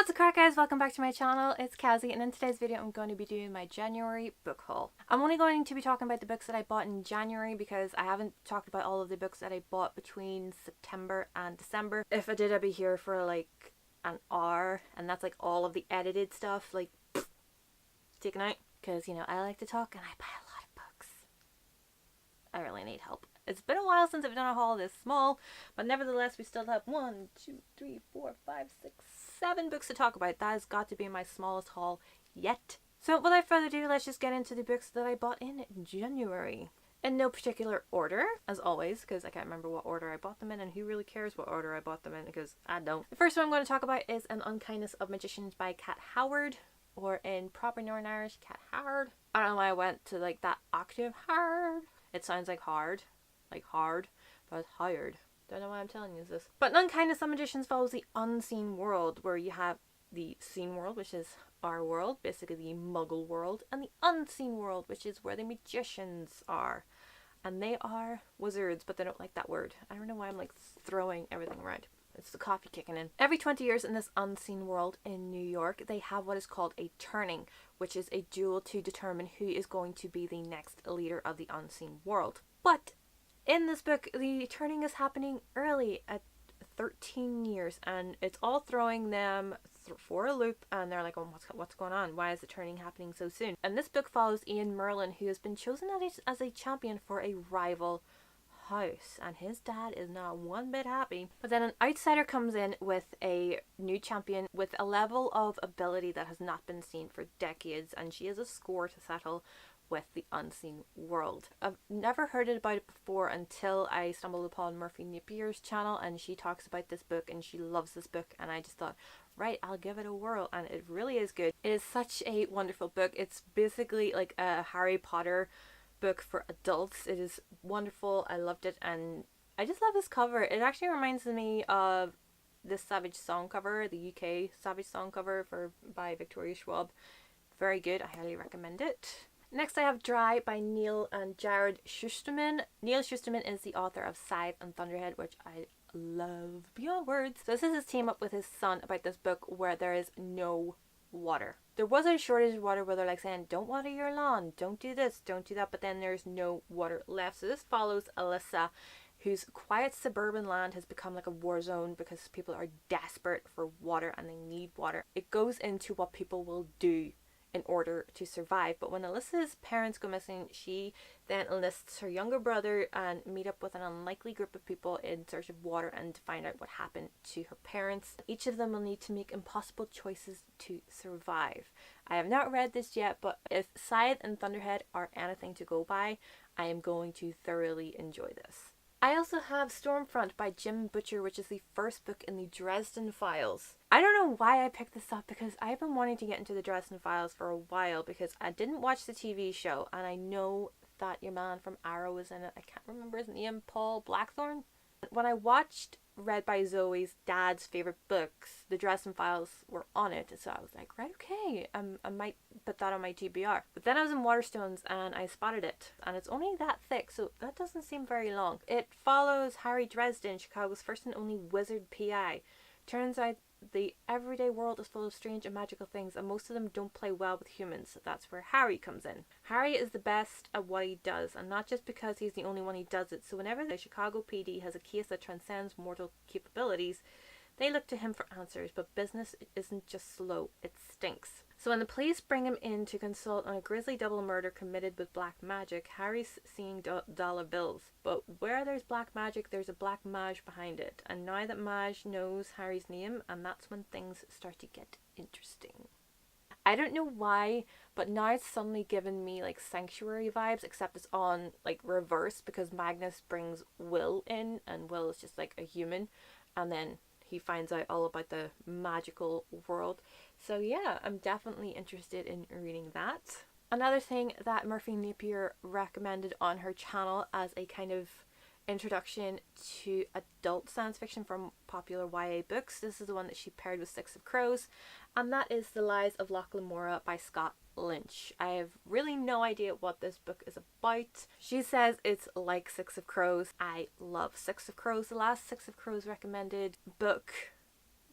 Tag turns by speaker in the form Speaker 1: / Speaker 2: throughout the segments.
Speaker 1: What's the crack, guys? Welcome back to my channel. It's Kazzy, and in today's video I'm going to be doing my January book haul. I'm only going to be talking about the books that I bought in January because I haven't talked about all of the books that I bought between September and December. If I did, I'd be here for like an hour, and that's like all of the edited stuff, like taken out, because you know I like to talk and I buy a lot of books. I really need help. It's been a while since I've done a haul this small, but nevertheless we still have 1, 2, 3, 4, 5, 6, 7 books to talk about. That has got to be my smallest haul yet. So without further ado, let's just get into the books that I bought in January. In no particular order, as always, because I can't remember what order I bought them in, and who really cares what order I bought them in, because I don't. The first one I'm going to talk about is An Unkindness of Magicians by Cat Howard, or in proper Northern Irish, Cat Howard. I don't know why I went to like that octave hard. It sounds like hard. Like hard, but it's hired. Don't know why I'm telling you this. But Unkindness of Magicians follows the unseen world, where you have the seen world, which is our world, basically the muggle world, and the unseen world, which is where the magicians are. And they are wizards, but they don't like that word. I don't know why I'm like throwing everything around. It's the coffee kicking in. Every 20 years in this unseen world in New York, they have what is called a turning, which is a duel to determine who is going to be the next leader of the unseen world. But in this book, the turning is happening early at 13 years, and it's all throwing them for a loop, and they're like, oh, what's going on? Why is the turning happening so soon? And this book follows Ian Merlin, who has been chosen as a champion for a rival house, and his dad is not one bit happy. But then an outsider comes in with a new champion with a level of ability that has not been seen for decades, and she has a score to settle with the unseen world. I've never heard about it before until I stumbled upon Murphy Napier's channel, and she talks about this book and she loves this book, and I just thought, right, I'll give it a whirl, and it really is good. It is such a wonderful book. It's basically like a Harry Potter book for adults. It is wonderful. I loved it, and I just love this cover. It actually reminds me of the Savage Song cover, the UK Savage Song cover by Victoria Schwab. Very good. I highly recommend it. Next I have Dry by Neil and Jared Shusterman. Neil Shusterman is the author of Scythe and Thunderhead, which I love beyond words. So this is his team up with his son about this book where there is no water. There was a shortage of water where they're like saying, don't water your lawn, don't do this, don't do that, but then there's no water left. So this follows Alyssa, whose quiet suburban land has become like a war zone because people are desperate for water and they need water. It goes into what people will do in order to survive. But when Alyssa's parents go missing, she then enlists her younger brother and meet up with an unlikely group of people in search of water and to find out what happened to her parents. Each of them will need to make impossible choices to survive. I have not read this yet, but if Scythe and Thunderhead are anything to go by, I am going to thoroughly enjoy this. I also have Stormfront by Jim Butcher, which is the first book in the Dresden Files. I don't know why I picked this up because I've been wanting to get into the Dresden Files for a while because I didn't watch the TV show, and I know that your man from Arrow was in it. I can't remember his name, Paul Blackthorne. When I watched Read by Zoe's dad's favourite books, the Dresden Files were on it, so I was like, right, okay, I might put that on my TBR. But then I was in Waterstones and I spotted it, and it's only that thick, so that doesn't seem very long. It follows Harry Dresden, Chicago's first and only wizard PI. Turns out the everyday world is full of strange and magical things, and most of them don't play well with humans, so that's where Harry comes in. Harry is the best at what he does, and not just because he's the only one who does it, so whenever the Chicago PD has a case that transcends mortal capabilities, they look to him for answers, but business isn't just slow, it stinks. So when the police bring him in to consult on a grisly double murder committed with black magic, Harry's seeing dollar bills. But where there's black magic, there's a black mage behind it. And now that mage knows Harry's name, and that's when things start to get interesting. I don't know why, but now it's suddenly given me like Sanctuary vibes, except it's on like reverse because Magnus brings Will in, and Will is just like a human, and then he finds out all about the magical world. So yeah, I'm definitely interested in reading that. Another thing that Murphy Napier recommended on her channel as a kind of introduction to adult science fiction from popular YA books, this is the one that she paired with Six of Crows, and that is The Lies of Loch Lamora by Scott Lynch. I have really no idea what this book is about. She says it's like Six of Crows. I love Six of Crows. The last Six of Crows recommended book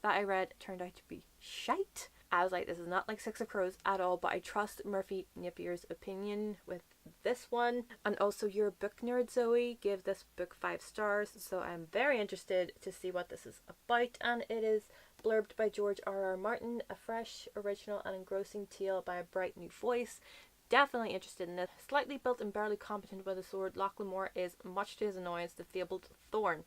Speaker 1: that I read turned out to be shite. I was like, this is not like Six of Crows at all, but I trust Murphy Nipier's opinion with this one. And also, you're a book nerd, Zoe, gave this book 5 stars, so I'm very interested to see what this is about. And it is blurbed by George R.R. Martin, a fresh, original and engrossing tale by a bright new voice. Definitely interested in this. Slightly built and barely competent with a sword, Locke Lamore is, much to his annoyance, the fabled Thorn.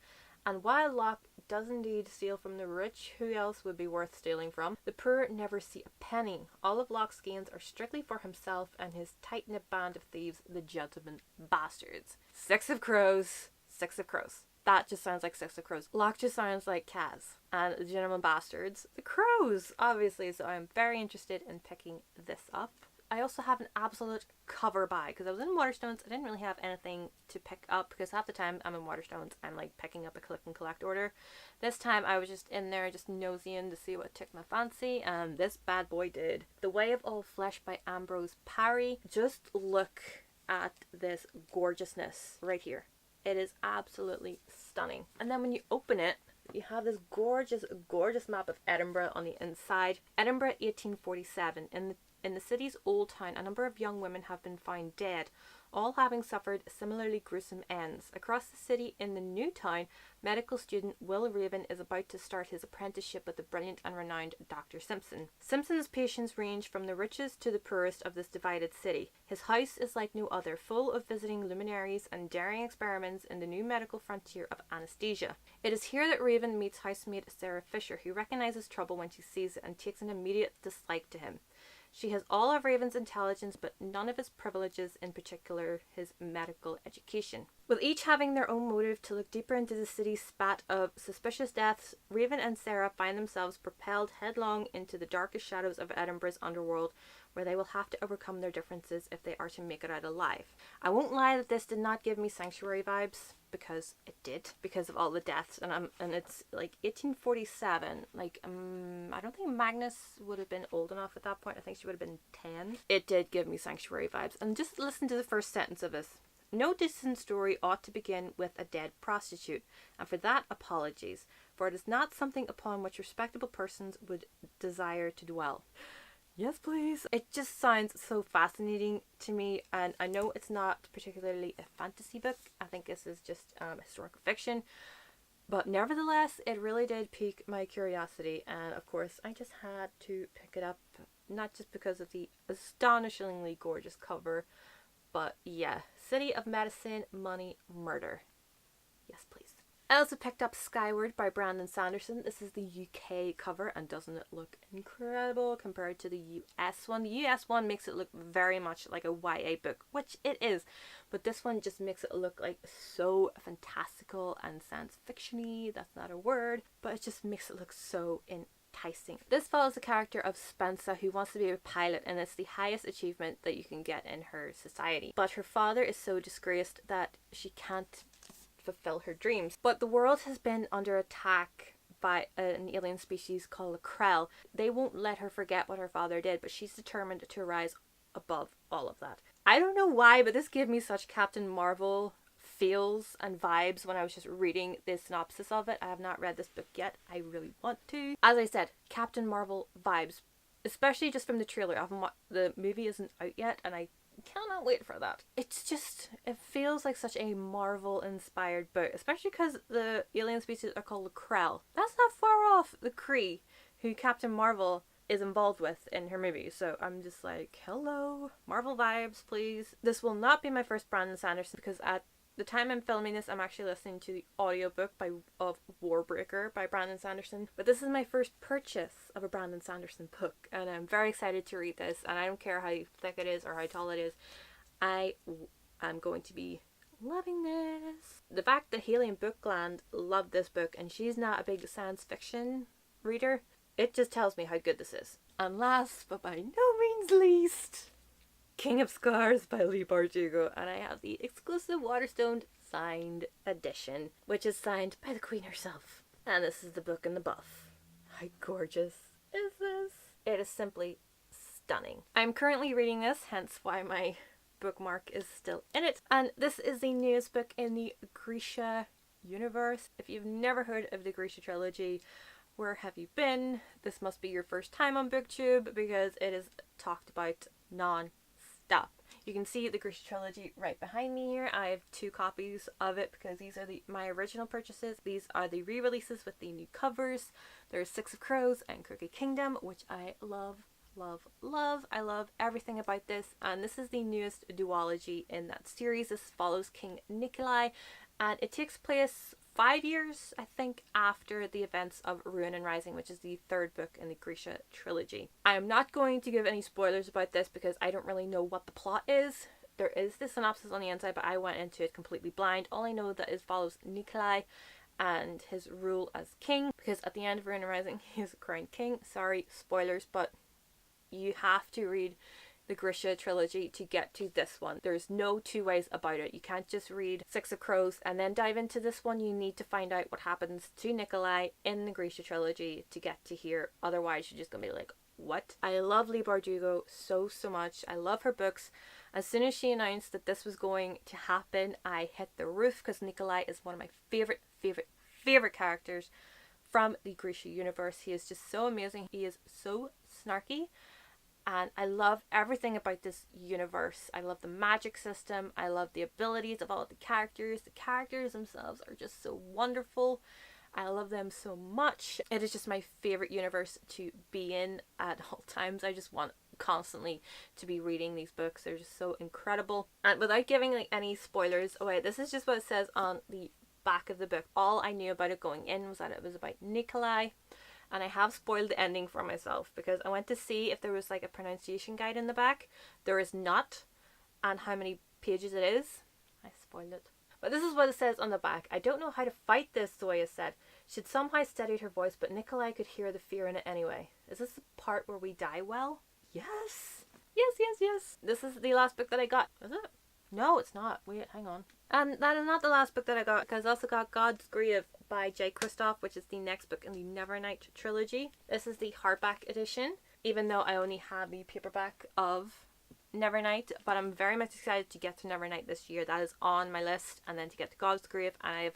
Speaker 1: And while Locke does indeed steal from the rich, who else would be worth stealing from? The poor never see a penny. All of Locke's gains are strictly for himself and his tight-knit band of thieves, the Gentleman Bastards. Six of Crows. Six of Crows. That just sounds like Six of Crows. Locke just sounds like Kaz. And the Gentleman Bastards, the Crows, obviously. So I'm very interested in picking this up. I also have an absolute cover buy because I was in Waterstones. I didn't really have anything to pick up because half the time I'm in Waterstones, I'm like picking up a click and collect order. This time I was just in there just nosying to see what took my fancy, and this bad boy did. The Way of All Flesh by Ambrose Parry. Just look at this gorgeousness right here. It is absolutely stunning. And then when you open it, you have this gorgeous, gorgeous map of Edinburgh on the inside. Edinburgh 1847. In the city's old town, a number of young women have been found dead, all having suffered similarly gruesome ends. Across the city in the new town, medical student Will Raven is about to start his apprenticeship with the brilliant and renowned Dr. Simpson. Simpson's patients range from the richest to the poorest of this divided city. His house is like no other, full of visiting luminaries and daring experiments in the new medical frontier of anesthesia. It is here that Raven meets housemate Sarah Fisher, who recognizes trouble when she sees it and takes an immediate dislike to him. She has all of Raven's intelligence, but none of his privileges, in particular his medical education. With each having their own motive to look deeper into the city's spat of suspicious deaths, Raven and Sarah find themselves propelled headlong into the darkest shadows of Edinburgh's underworld, where they will have to overcome their differences if they are to make it out alive. I won't lie that this did not give me Sanctuary vibes, because it did, because of all the deaths, and it's like 1847. Like I don't think Magnus would have been old enough at that point. I think she would have been 10. It did give me Sanctuary vibes. And just listen to the first sentence of this. No decent story ought to begin with a dead prostitute, and for that apologies, for it is not something upon which respectable persons would desire to dwell. Yes, please. It just sounds so fascinating to me, and I know it's not particularly a fantasy book. I think this is just historical fiction, but nevertheless, it really did pique my curiosity, and of course, I just had to pick it up, not just because of the astonishingly gorgeous cover, but yeah, City of Medicine, Money, Murder. Yes, please. I also picked up Skyward by Brandon Sanderson. This is the UK cover, and doesn't it look incredible compared to the US one? The US one makes it look very much like a YA book, which it is, but this one just makes it look like so fantastical and science fiction-y. That's not a word, but it just makes it look so enticing. This follows the character of Spencer, who wants to be a pilot, and it's the highest achievement that you can get in her society. But her father is so disgraced that she can't fulfill her dreams. But the world has been under attack by an alien species called a Krell. They won't let her forget what her father did, but she's determined to rise above all of that. I don't know why, but this gave me such Captain Marvel feels and vibes when I was just reading the synopsis of it. I have not read this book yet. I really want to. As I said, Captain Marvel vibes, especially just from the trailer. The movie isn't out yet, and I cannot wait for that. It's just, it feels like such a Marvel inspired book, especially because the alien species are called the Krell. That's not far off the Kree, who Captain Marvel is involved with in her movie. So I'm just like, hello, Marvel vibes, please. This will not be my first Brandon Sanderson, because at the time I'm filming this, I'm actually listening to the audiobook of Warbreaker by Brandon Sanderson. But this is my first purchase of a Brandon Sanderson book, and I'm very excited to read this, and I don't care how thick it is or how tall it is. I am going to be loving this. The fact that Haley and Bookland loved this book, and she's not a big science fiction reader, it just tells me how good this is. And last, but by no means least, King of Scars by Leigh Bardugo, and I have the exclusive Waterstone signed edition, which is signed by the Queen herself. And this is the book in the buff. How gorgeous is this? It is simply stunning. I'm currently reading this, hence why my bookmark is still in it. And this is the newest book in the Grisha universe. If you've never heard of the Grisha trilogy, Where have you been? This must be your first time on BookTube because it is talked about non-stop. You can see the Grisha trilogy right behind me here. I have 2 copies of it because these are my original purchases. These are the re-releases with the new covers. There's Six of Crows and Crooked Kingdom, which I love, love, love. I love everything about this, and this is the newest duology in that series. This follows King Nikolai, and it takes place 5 years, I think, after the events of Ruin and Rising, which is the 3rd book in the Grisha trilogy. I am not going to give any spoilers about this because I don't really know what the plot is. There is the synopsis on the inside, but I went into it completely blind. All I know that it follows Nikolai and his rule as king, because at the end of Ruin and Rising, he is crowned king. Sorry, spoilers, but you have to read the Grisha trilogy to get to this one. There's no 2 ways about it. You can't just read Six of Crows and then dive into this one. You need to find out what happens to Nikolai in the Grisha trilogy to get to here. Otherwise, you're just gonna be like, what? I love Leigh Bardugo so much. I love her books. As soon as she announced that this was going to happen, I hit the roof because Nikolai is one of my favorite characters from the Grisha universe. He is just so amazing. He is so snarky. And I love everything about this universe. I love the magic system. I love the abilities of all the characters. The characters themselves are just so wonderful. I love them so much. It is just my favorite universe to be in at all times. I just want constantly to be reading these books. They're just so incredible. And without giving any spoilers away, this is just what it says on the back of the book. All I knew about it going in was that it was about Nikolai. And I have spoiled the ending for myself because I went to see if there was like a pronunciation guide in the back. There is not. And how many pages it is. I spoiled it. But this is what it says on the back. I don't know how to fight this, Zoya said. She'd somehow steadied her voice, but Nikolai could hear the fear in it anyway. Is this the part where we die well? Yes. Yes. This is the last book that I got. Is it? No, it's not. Wait, hang on. And that is not the last book that I got, because I also got God's Grief by J. Kristoff, which is the next book in the Nevernight trilogy. This is the hardback edition, even though I only have the paperback of Nevernight, but I'm very much excited to get to Nevernight this year. That is on my list, and then to get to God's Grief, and I have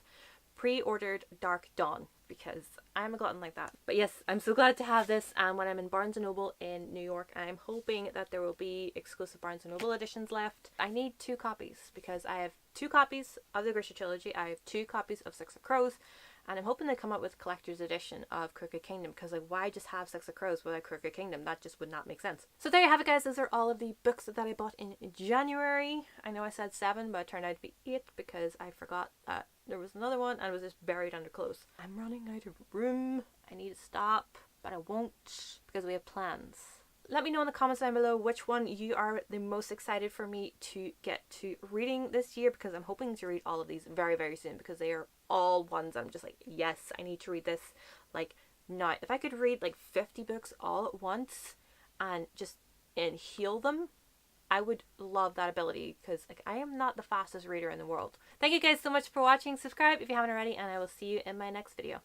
Speaker 1: pre-ordered Dark Dawn because I'm a glutton like that. But yes, I'm so glad to have this, and when I'm in Barnes & Noble in New York, I'm hoping that there will be exclusive Barnes & Noble editions left. I need 2 copies because I have 2 copies of the Grisha trilogy, I have 2 copies of Six of Crows, and I'm hoping they come up with collector's edition of Crooked Kingdom, because like, why just have Six of Crows without Crooked Kingdom? That just would not make sense. So there you have it, guys. Those are all of the books that I bought in January. I know I said 7, but it turned out to be 8 because I forgot that there was another one and it was just buried under clothes. I'm running out of room. I need to stop, but I won't because we have plans. Let me know in the comments down below which one you are the most excited for me to get to reading this year, because I'm hoping to read all of these very soon, because they are all ones I'm just like, yes, I need to read this like now. If I could read like 50 books all at once and just heal them, I would love that ability, because like, I am not the fastest reader in the world. Thank you guys so much for watching. Subscribe if you haven't already, and I will see you in my next video.